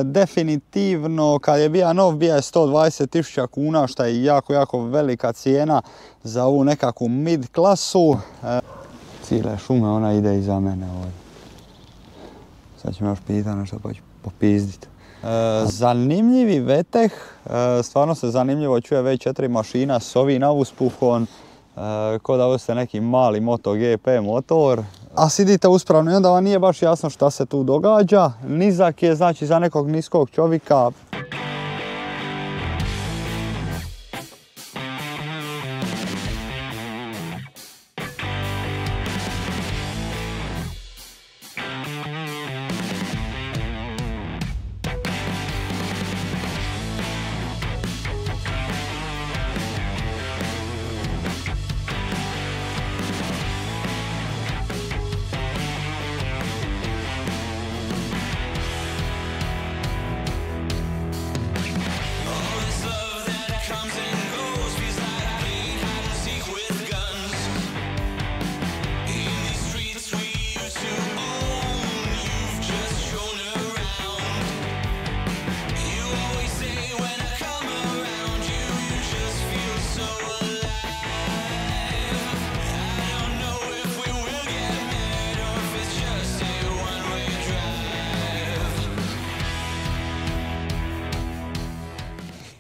Definitivno kad je bio nov bio je 120.000 kuna, što je jako velika cijena za ovu nekakvu mid klasu. Cijele šume ona ide iza mene ovdje. Sad ću me još pitati nešto pa ću popizditi. Zanimljivi veteh, stvarno se zanimljivo čuje V4 mašina s ovim auspuhom, ko da ovo ste neki mali MotoGP motor. A sidite uspravno i onda vam nije baš jasno šta se tu događa. Nizak je, znači za nekog niskog čovjeka.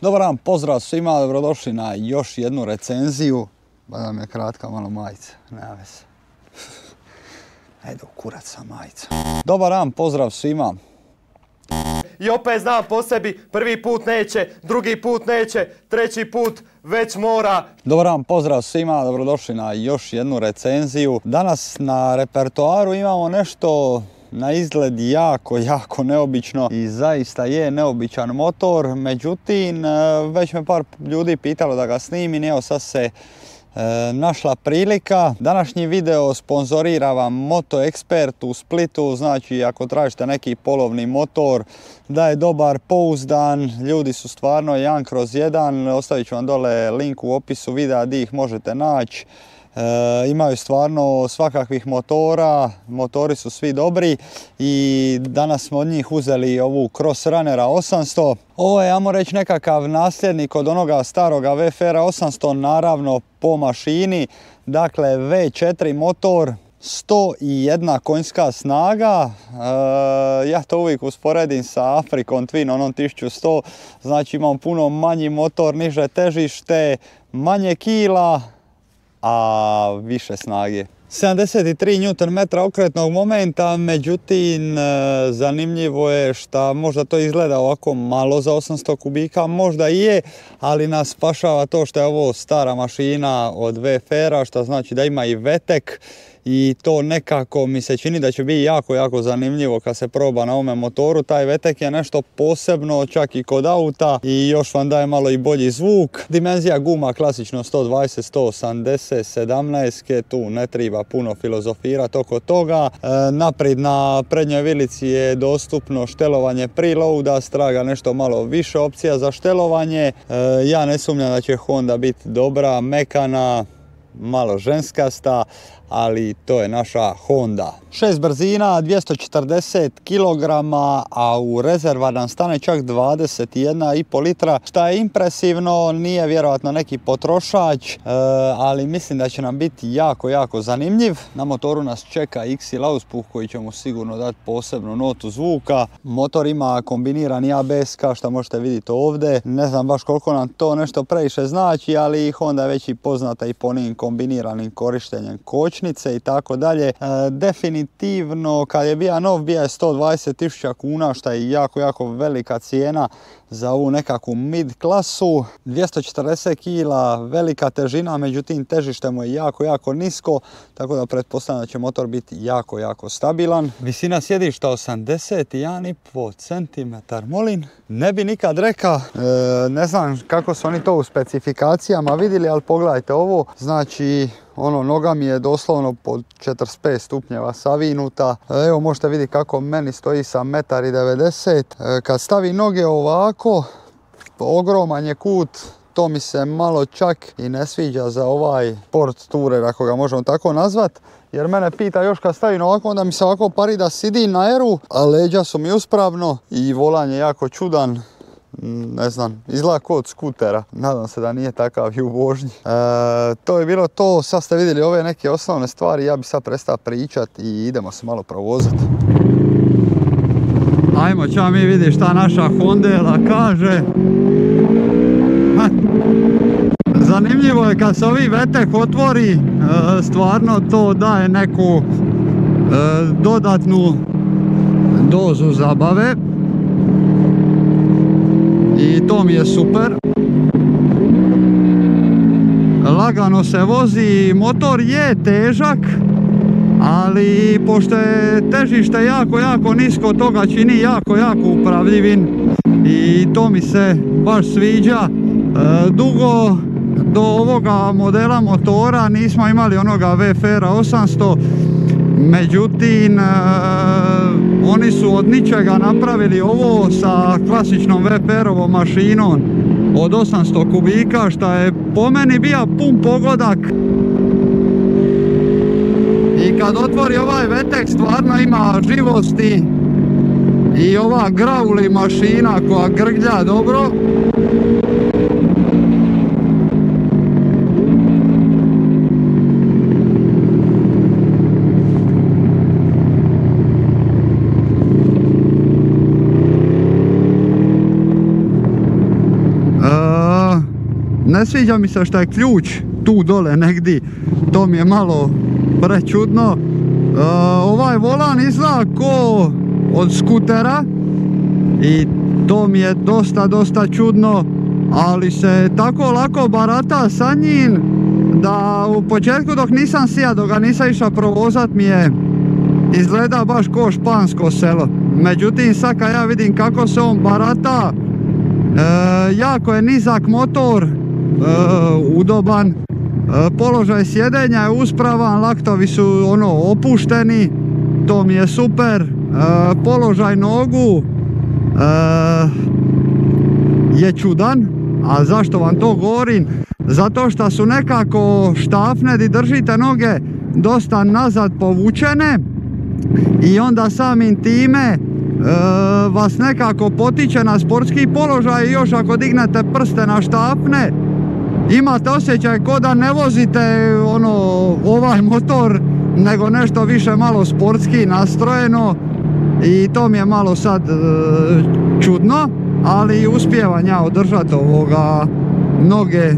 Dobar dan, pozdrav svima, dobrodošli na još jednu recenziju. Bada mi je kratka malo majica, nema veze. Ajde u kurac sa majica. Dobar dan, pozdrav svima. I opet znam po sebi, prvi put neće, drugi put neće, treći put već mora. Dobar dan, pozdrav svima, dobrodošli na još jednu recenziju. Danas na repertoaru imamo nešto na izgled jako neobično i zaista je neobičan motor, međutim već me par ljudi pitalo da ga snimim i evo sad se našla prilika. Današnji video sponzorira vam Moto Expert u Splitu, znači ako tražite neki polovni motor da je dobar, pouzdan, ljudi su stvarno 1/1, ostavit ću vam dole link u opisu videa gdje ih možete naći. Imaju stvarno svakakvih motora, motori su svi dobri i danas smo od njih uzeli ovu Cross Runnera 800. Ovo je, ajmo reći, nekakav nasljednik od onoga staroga VFR 800, naravno po mašini. Dakle, V4 motor, 101 konjska snaga. Ja to uvijek usporedim sa Afrikom Twin, onom 1100, znači imam puno manji motor, niže težište, manje kila, a više snage. 73 Nm okretnog momenta, međutim zanimljivo je što možda to izgleda ovako malo za 800 kubika, možda i je, ali nas spašava to što je ovo stara mašina od VFR-a, što znači da ima i vetek. I to nekako mi se čini da će biti jako zanimljivo kad se proba na ovome motoru. Taj vetek je nešto posebno čak i kod auta i još vam daje malo i bolji zvuk. Dimenzija guma klasično 120, 180, 17, tu ne treba puno filozofirati oko toga. Naprijed na prednjoj vilici je dostupno štelovanje preloada, straga nešto malo više opcija za štelovanje. Ja ne sumnjam da će Honda biti dobra, mekana, malo ženskasta, ali to je naša Honda. 6 brzina, 240 kg, a u rezerva nam stane čak 21,5 litra, što je impresivno, nije vjerojatno neki potrošač, ali mislim da će nam biti jako zanimljiv. Na motoru nas čeka XL auspuh koji će mu sigurno dati posebnu notu zvuka. Motor ima kombinirani ABS kao što možete vidjeti ovdje. Ne znam baš koliko nam to nešto previše znači, ali Honda je već i poznata i po njim kombiniranim korištenjem kočnice i tako dalje. Definitivno kad je bio nov bio je 120.000 kuna, što je jako velika cijena za ovu nekakvu mid klasu. 240 kg, velika težina, međutim težište mu je jako nisko, tako da pretpostavljam da će motor biti jako stabilan. Visina sjedišta 81,5 cm, molim. Ne bi nikad rekao, ne znam kako su oni to u specifikacijama vidjeli, ali pogledajte ovo, znači noga mi je doslovno pod 45 stupnjeva savinuta. Evo možete vidjeti kako meni stoji sa 1,90 m. Kad stavi noge ovako, ogroman je kut, to mi se malo čak i ne sviđa za ovaj sport tourer, ako ga možemo tako nazvat. jer mene pita još kad stavim ovako, onda mi se ovako pari da sidim na eru, a leđa su mi uspravno i volan je jako čudan. Ne znam, izgleda kao od skutera. Nadam se da nije takav i u vožnji. To je bilo to, sad ste vidjeli ove neke osnovne stvari, ja bi sad prestao pričat i idemo se malo provozati. Ajmo, ćemo mi vidjeti šta naša Hondela kaže. Zanimljivo je kad se ovi Vetek otvori, stvarno to daje neku dodatnu dozu zabave. I to mi je super. Lagano se vozi, motor je težak, ali pošto je težište jako nisko, toga čini jako upravljivim i to mi se baš sviđa. Dugo do ovoga modela motora nismo imali onoga VFR 800, međutim oni su od ničega napravili ovo sa klasičnom VPR-ovom mašinom od 800 kubika, što je po meni bio pun pogodak. I kad otvori ovaj Vetek stvarno ima živosti i ova Grauli mašina koja grglja dobro. Ne sviđa mi se što je ključ tu dole negdje, to mi je malo prečudno. Ovaj volan izgleda ko od skutera i to mi je dosta čudno, ali se tako lako barata sa njim da u početku dok nisam sija, dok ga nisam išao provozat, mi je izgleda baš ko špansko selo. Međutim sad kad ja vidim kako se on barata, jako je nizak motor, udoban, položaj sjedenja je uspravan, laktovi su opušteni, to mi je super. Položaj nogu je čudan, a zašto vam to govorim? Zato što su nekako štafne di držite noge dosta nazad povučene i onda samim time vas nekako potiče na sportski položaj i još ako dignete prste na štapne imate osjećaj ko da ne vozite ovaj motor, nego nešto više malo sportski nastrojeno i to mi je malo sad čudno, ali uspijevam ja održati noge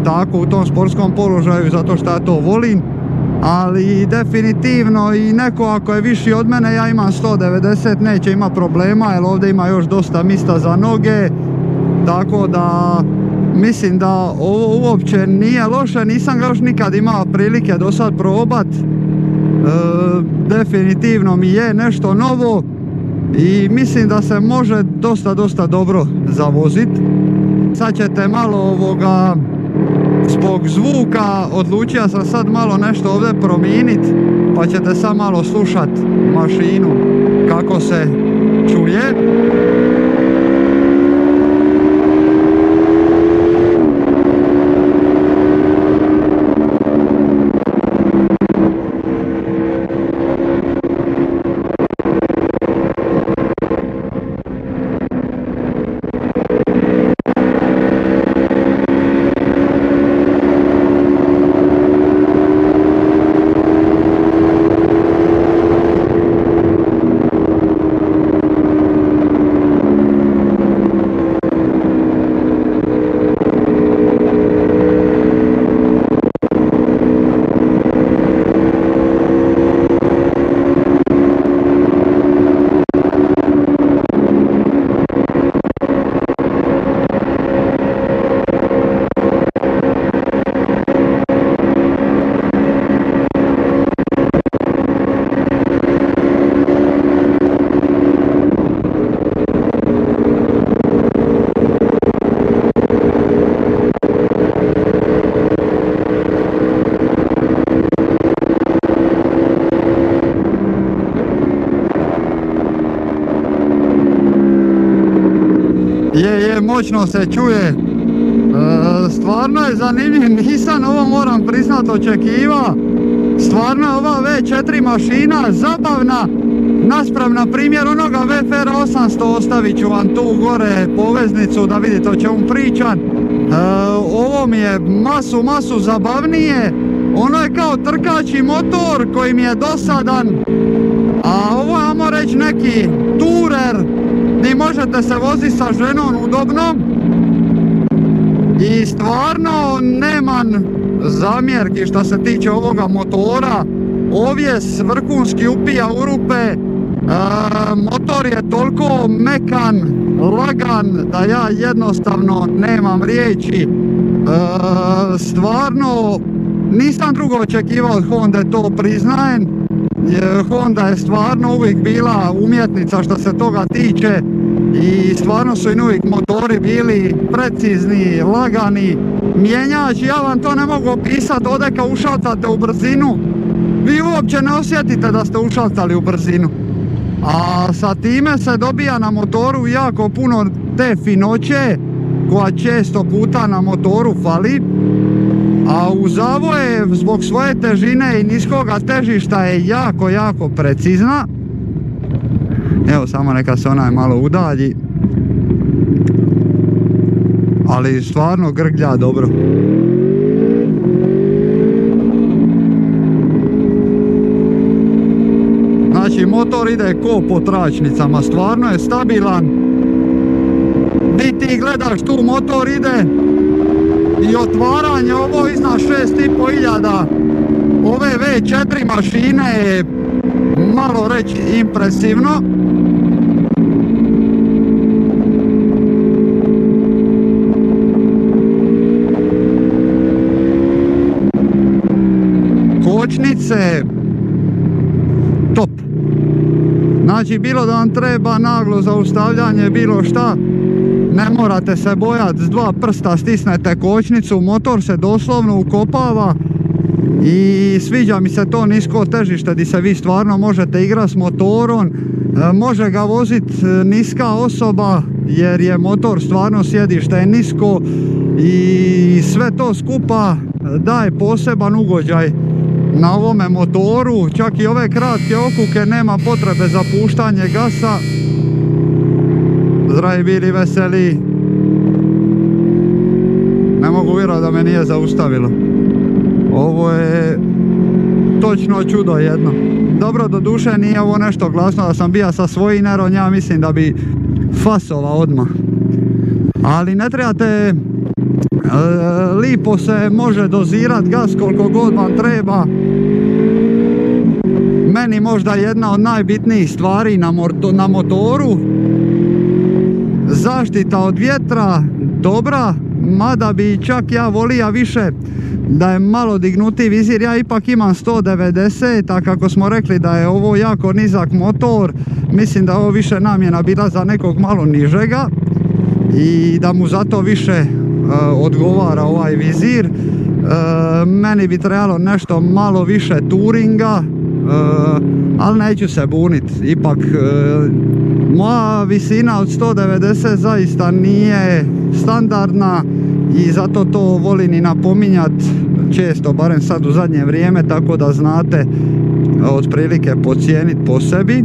tako u tom sportskom položaju zato što ja to volim. Ali definitivno i neko ako je viši od mene, ja imam 190, neće ima problema jer ovdje ima još dosta mjesta za noge, tako da mislim da ovo uopće nije loše, nisam ga još nikad imao prilike do sad probat. Definitivno mi je nešto novo i mislim da se može dosta dobro zavozit. Sad ćete malo zbog zvuka odlučio sam sad malo nešto ovdje promijenit, pa ćete sad malo slušat mašinu kako se čuje. Je, moćno se čuje. Stvarno je zanimljiv, nisam ovo moram priznat očekiva. Stvarno ova V4 mašina zabavna, naspram na primjer onoga VFR 800, ostavit ću vam tu gore poveznicu da vidite o čemu pričam. Ovo mi je masu zabavnije, ono je kao trkači motor koji mi je dosadan, a ovo je, ajmo reći, neki turer gdje možete se voziti sa ženom udobno i stvarno nemam zamjerki što se tiče ovoga motora. Ovjes vrhunski upija u rupe, motor je toliko mekan, lagan da ja jednostavno nemam riječi. Stvarno nisam drugo očekivao od Honda, to priznajem. Honda je stvarno uvijek bila umjetnica što se toga tiče i stvarno su i uvijek motori bili precizni, lagani. Mjenjač, ja vam to ne mogu opisati, ovdje kad ušaltate u brzinu, vi uopće ne osjetite da ste ušaltali u brzinu. A sa time se dobija na motoru jako puno te finoće koja često puta na motoru fali. A uz ovo je zbog svoje težine i niskoga težišta je jako precizna. Evo samo neka se onaj malo udalji. Ali stvarno grglja dobro. Znači motor ide ko po tračnicama, stvarno je stabilan. Di ti gledaš tu motor ide i otvaranje ovo iznad 6500 ove V4 mašine je malo reći impresivno. Kočnice top. Znači bilo da vam treba naglo zaustavljanje, bilo šta, ne morate se bojati, s dva prsta stisnete kočnicu, motor se doslovno ukopava i sviđa mi se to nisko težište gdje se vi stvarno možete igrati s motorom, može ga voziti niska osoba jer je motor stvarno sjedište je nisko i sve to skupa daje poseban ugođaj na ovome motoru. Čak i ove kratke okuke nema potrebe za puštanje gasa. Zdravi bili, veseli. Ne mogu vjerovati da me nije zaustavilo. Ovo je točno čudo jedno. Dobro, do duše nije ovo nešto glasno, da sam bija sa svojim neron, ja mislim da bi fasova odmah. Ali ne trebate, lipo se može dozirat gas koliko god vam treba. Meni možda jedna od najbitnijih stvari na motoru, zaštita od vjetra dobra, mada bi čak ja volija više da je malo dignutiji vizir. Ja ipak imam 190, a kako smo rekli da je ovo jako nizak motor, mislim da je ovo više namjena bila za nekog malo nižega i da mu zato više odgovara ovaj vizir. Meni bi trebalo nešto malo više turinga, ali neću se buniti. Ipak moja visina od 190 zaista nije standardna i zato to volim i napominjat često, barem sad u zadnje vrijeme, tako da znate otprilike pocijeniti po sebi.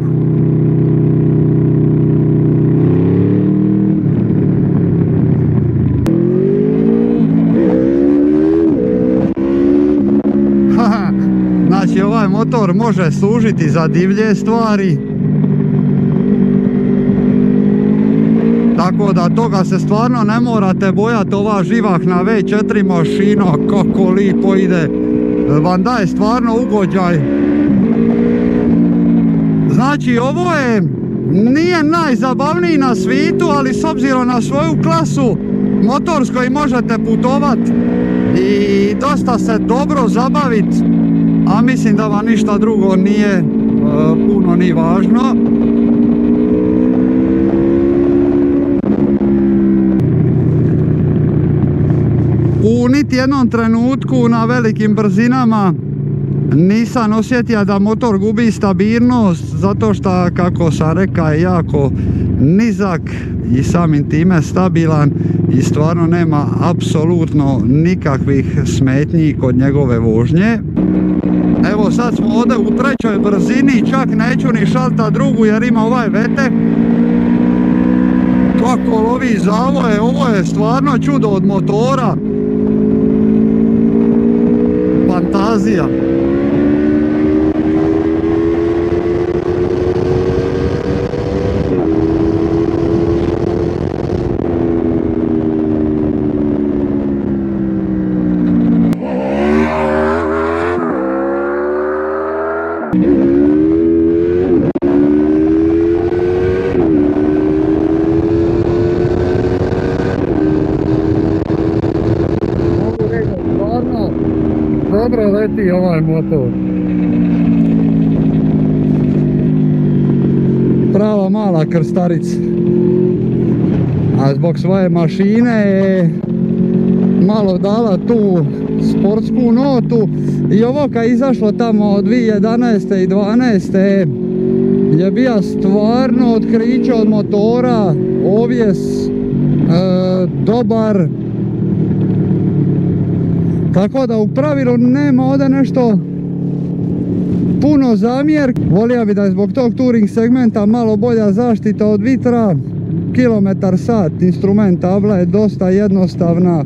Znači ovaj motor može služiti za divlje stvari, tako da toga se stvarno ne morate bojati. Ova živahna V4 mašina kako lipo ide, vam daje stvarno ugođaj. Znači ovo je, nije najzabavniji na svijetu, ali s obzirom na svoju klasu, motor s kojim možete putovati i dosta se dobro zabaviti, a mislim da vam ništa drugo nije puno ni važno. U niti jednom trenutku na velikim brzinama nisam osjetio da motor gubi stabilnost, zato što, kako sam rekao, je jako nizak i samim time stabilan i stvarno nema apsolutno nikakvih smetnji kod njegove vožnje. Evo sad smo ovdje u trećoj brzini, čak neću ni šalta drugu jer ima ovaj vetek. Kako lovi zavoje, ovo je stvarno čudo od motora. Fantazija. Dobro leti ovaj motor. Prava mala krstarica. A zbog svoje mašine je malo dala tu sportsku notu. I ovo kad je izašlo tamo 2011. i 2012. je bio stvarno otkriće od motora. Ovjes dobar. Tako da u pravilu nema ovdje nešto puno zamjerki. Volio bi da je zbog tog touring segmenta malo bolja zaštita od vitra. Kilometar/sat instrument tabla je dosta jednostavna,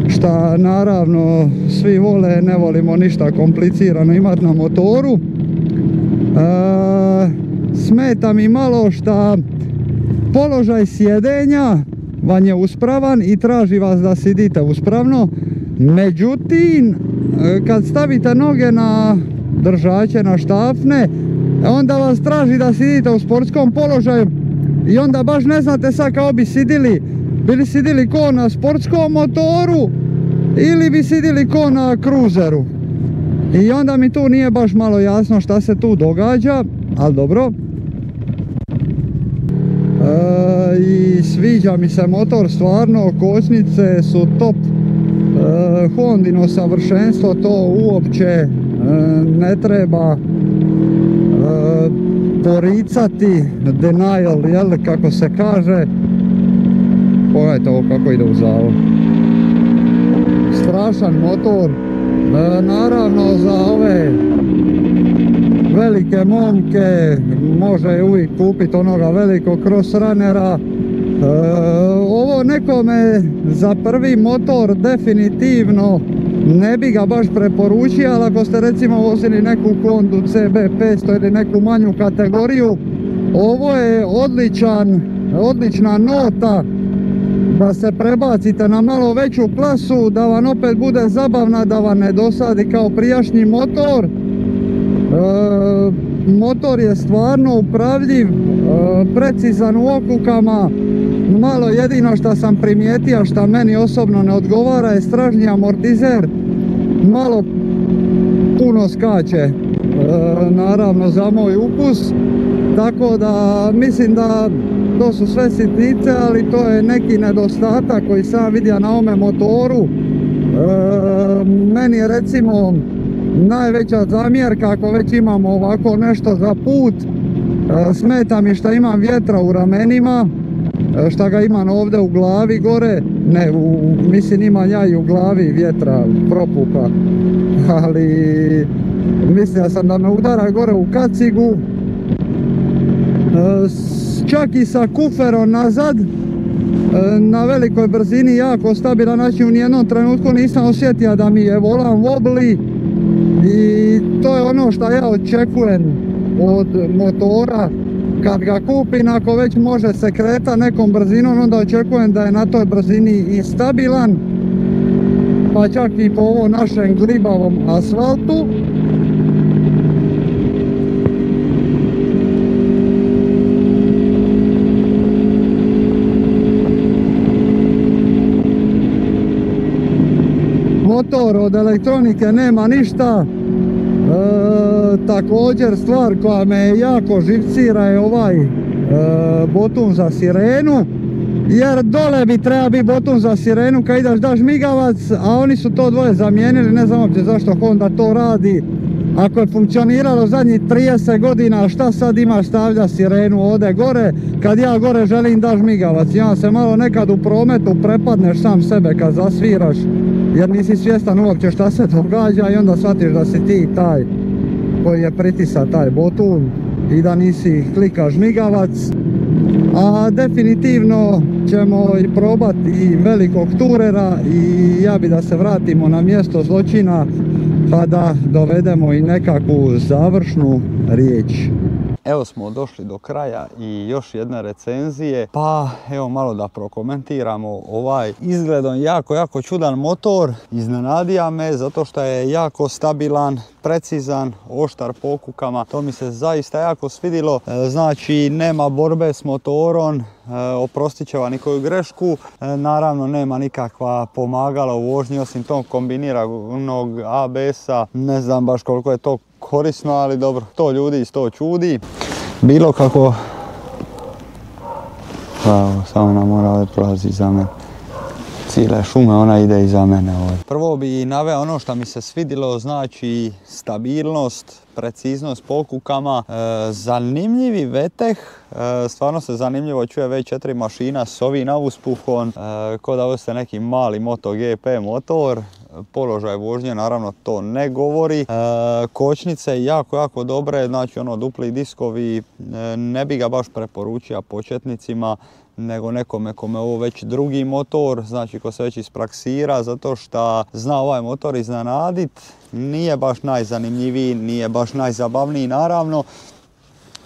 šta naravno svi vole, ne volimo ništa komplicirano imati na motoru. Smeta mi malo šta položaj sjedenja vam je uspravan i traži vas da sidite uspravno. Međutim, kad stavite noge na držače, na štafne, onda vas traži da sidite u sportskom položaju i onda baš ne znate sad kao bi sidili. Bili sidili ko na sportskom motoru ili bi sidili ko na cruiseru. I onda mi tu nije baš malo jasno šta se tu događa, ali dobro. I sviđa mi se motor, stvarno, kočnice su top. Hondino savršenstvo, to uopće ne treba poricati, denial, jel, kako se kaže. Pogledajte ovo kako ide u zavod. Strašan motor. Naravno za ove velike momke može uvijek kupiti onoga velikog cross runnera. Ovo nekome za prvi motor definitivno ne bi ga baš preporučio, ali ako ste recimo vozili neku Hondu CB500 ili neku manju kategoriju, ovo je odlična nota da se prebacite na malo veću klasu, da vam opet bude zabavna, da vam ne dosadi kao prijašnji motor. Motor je stvarno upravljiv, precizan u okukama. Malo jedino što sam primijetio, što meni osobno ne odgovara, je stražnji amortizer. Malo puno skače, naravno za moj ukus. Tako da mislim da to su sve sitnice, ali to je neki nedostatak koji sam vidio na ovome motoru. Meni je recimo najveća zamjerka, ako već imamo ovako nešto za put, smeta mi što imam vjetra u ramenima, šta ga imam ovdje u glavi gore, ne, mislim imam ja i u glavi vjetra, propuha, ali mislio sam da me udara gore u kacigu, čak i sa kuferom nazad, na velikoj brzini, jako stabilan, znači u nijednom trenutku nisam osjetio da mi je volan wobli i to je ono što ja očekujem od motora. Kad ga kupim, ako već može se kreta nekom brzinom, onda očekujem da je na toj brzini i stabilan, pa čak i po ovom našem glibavom asfaltu. Motor od elektronike nema ništa. Također stvar koja me jako živcira je ovaj botun za sirenu, jer dole bi treba biti botun za sirenu kad ideš daš migavac, a oni su to dvoje zamijenili, ne znam uopće zašto Honda to radi. Ako je funkcioniralo zadnjih 30 godina, šta sad imaš stavlja sirenu ovdje gore, kad ja gore želim daš migavac, i onda se malo nekad u prometu prepadneš sam sebe kad zasviraš, jer nisi svjestan uopće šta se događa i onda shvatiš da si ti taj koji je pritisao taj botun i da nisi klika žmigavac. A definitivno ćemo i probati i velikog turera i ja bi da se vratimo na mjesto zločina pa da dovedemo i nekakvu završnu riječ. Evo smo došli do kraja i još jedne recenzije, pa evo malo da prokomentiramo ovaj izgledom jako čudan motor. Iznenadio me zato što je jako stabilan, precizan, oštar po kukama, to mi se zaista jako svidilo. Znači nema borbe s motorom, oprostit će vam nikoju grešku, naravno nema nikakva pomagala u vožnji osim tog kombiniranog ABS-a, ne znam baš koliko je to korisno, ali dobro, to ljudi iz to čudi. Bilo kako... Samo nam mora prolazi iza mene. Cijele šume, ona ide iza mene ovdje. Prvo bi naveo ono što mi se svidilo, znači stabilnost, preciznost po kukama, zanimljivi veteh, stvarno se zanimljivo čuje V4 mašina s ovim auspuhom, ko da ovo ste neki mali MotoGP motor. Položaj vožnje naravno to ne govori. Kočnice jako dobre, znači ono dupli diskovi, ne bi ga baš preporučio početnicima, nego nekome kome ovo već drugi motor, znači ko se već ispraksira, zato što zna ovaj motor iznenadit. Nije baš najzanimljiviji, nije baš najzabavniji naravno,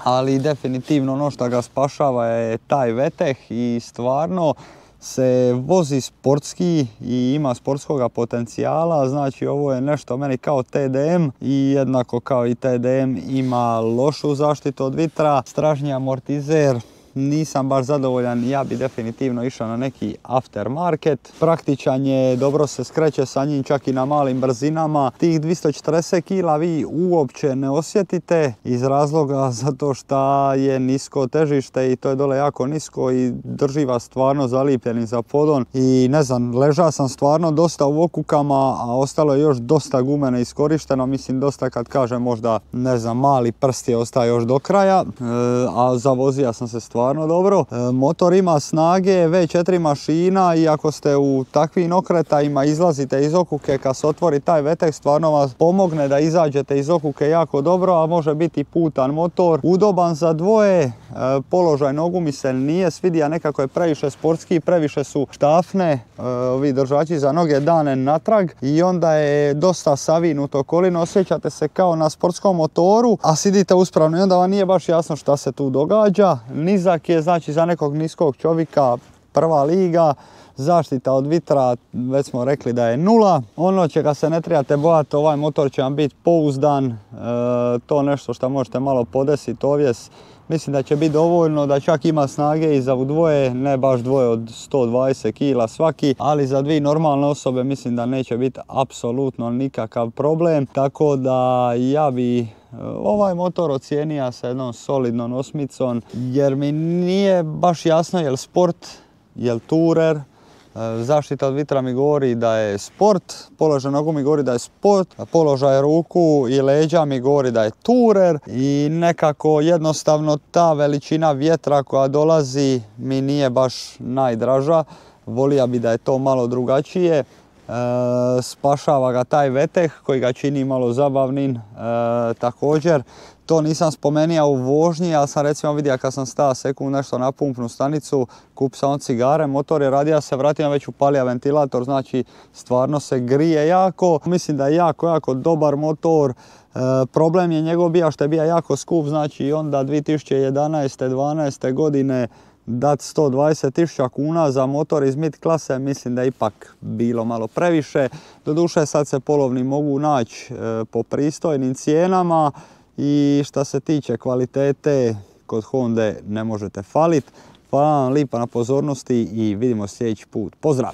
ali definitivno ono što ga spašava je taj veteh i stvarno se vozi sportski i ima sportskog potencijala, znači ovo je nešto meni kao TDM i jednako kao i TDM ima lošu zaštitu od vitra, stražnji amortizer. Nisam baš zadovoljan, ja bi definitivno išao na neki aftermarket. Praktičan je, dobro se skreće sa njim čak i na malim brzinama. Tih 240 kg vi uopće ne osjetite iz razloga zato što je nisko težište i to je dole jako nisko i drži vas stvarno zalipljenim za podon. I ne znam, ležao sam stvarno dosta u okukama, a ostalo je još dosta gume neiskorišteno. Mislim dosta kad kažem možda, ne znam, mali prst je ostao još do kraja, a zavozio sam se stvarno dobro. Motor ima snage, V4 mašina i ako ste u takvim okretajima izlazite iz okuke, kad se otvori taj veteh stvarno vas pomogne da izađete iz okuke jako dobro, a može biti putan motor. Udoban za dvoje, položaj nogu mi se nije svidio, nekako je previše sportski, previše su štafne, ovi držači za noge dane natrag i onda je dosta savinuto kolino, osjećate se kao na sportskom motoru, a sidite uspravno i onda vam nije baš jasno šta se tu događa. Nizak je, znači za nekog niskog čovjeka prva liga, zaštita od vitra, već smo rekli da je 0. Ono čega se ne trebate bojati, ovaj motor će vam biti pouzdan, to nešto što možete malo podesiti ovjes. Mislim da će biti dovoljno, da čak ima snage i za dvoje, ne baš dvoje od 120 kg svaki, ali za dvije normalne osobe mislim da neće biti apsolutno nikakav problem. Tako da ja bi ovaj motor ocijenio sa jednom solidnom 8, jer mi nije baš jasno je li sport, je li turer. Zaštita od vitra mi govori da je sport, položaj nogu mi govori da je sport, a položaj ruku i leđa mi govori da je turer i nekako jednostavno ta veličina vjetra koja dolazi mi nije baš najdraža. Volio bi da je to malo drugačije. Spašava ga taj veteh koji ga čini malo zabavnim također. To nisam spomenuo u vožnji, ali sam recimo vidio kad sam stao sekund nešto na pumpnu stanicu, kupio sam cigare, motor je radio se, vratio već upalio ventilator, znači stvarno se grije jako. Mislim da je jako dobar motor. Problem je njegov bio što je bio jako skup, znači onda 2011. 12. godine dati 120.000 kuna za motor iz mid klase, mislim da je ipak bilo malo previše. Doduše sad se polovni mogu naći po pristojnim cijenama i što se tiče kvalitete kod Honde ne možete falit. Hvala vam lipa na pozornosti i vidimo sljedeći put. Pozdrav!